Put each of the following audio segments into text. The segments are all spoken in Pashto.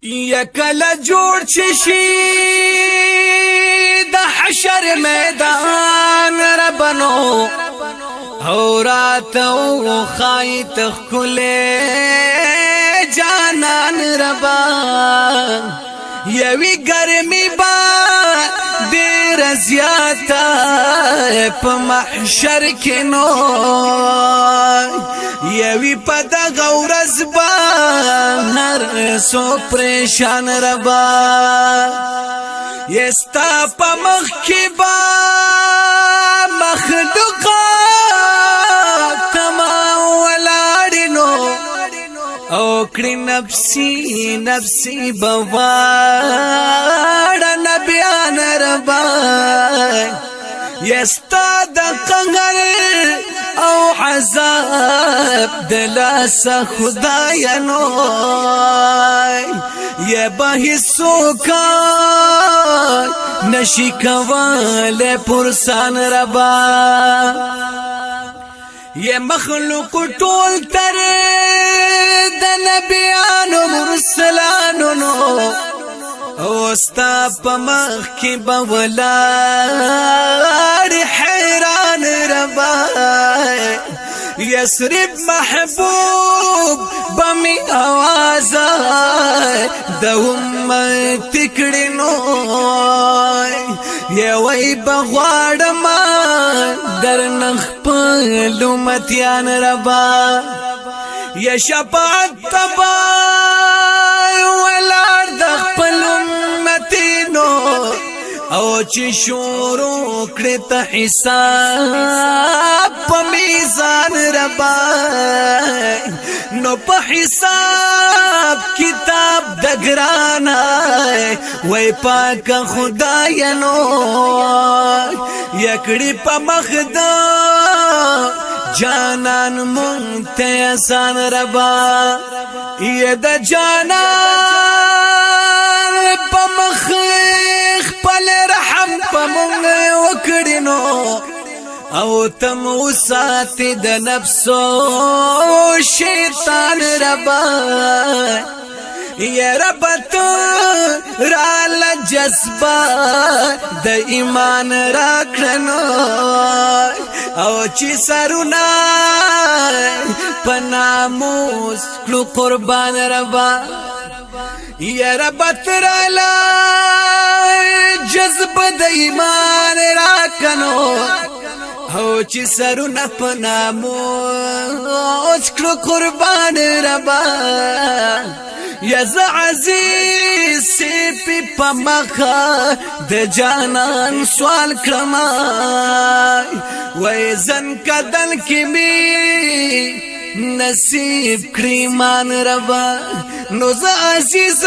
یکل جوړ شي د حشر میدان ربنو اوراتو خایت خله جانان ربا یوی گرمی با دیر زیاتا په محشر کې نو یوی په دغه ورځ با هر سو پریشان ربا یستا په مخ کې با مخلوقات تمام ولاړینو او کړي نفسي نفسي بواړ نبيان ربا یستا د قهر او عذاب دلاس خدای نو یا به سوکا نشی کواله پرسان ربا یا مخلوق ټول تر د نبیانو مرسلانو نو اوستا پمخ کی بولار حیران ربا یسرب محبوب بمی آوازا د امت کړنو یوی بغواړم در نخ په لومتیان ربا یا شفاعت تبا ولار د خپل امتینو او چې شروع کړه ته حساب په میزان ربا نو په حساب کتاب د ګرانا وای پاک خدای نو یکړي په مخدا جانان مونږ ته آسان ربا ی د جانان په مخ خپل رحم په مونږ وکړینو او تم وسات د نفسو شیطان ربا یا رب تو رال جذبه د ایمان راکړنو او چې سرونه پناموس کلو قربان ربا یا رب ترالا جذبه د ایمان راکړنو او چې سرونه پناموس کلو قربان ربا یا ز عزیز سپی پا مخا د جانان سوال کرما وی زن کدن کی می نصیب کریمان ربا نو ز عزیز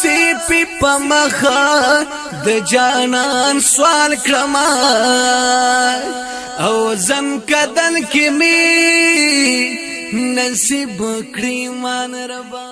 سپی پا مخا د جانان سوال کرما او زن کدن کی می نصیب کریمان ربا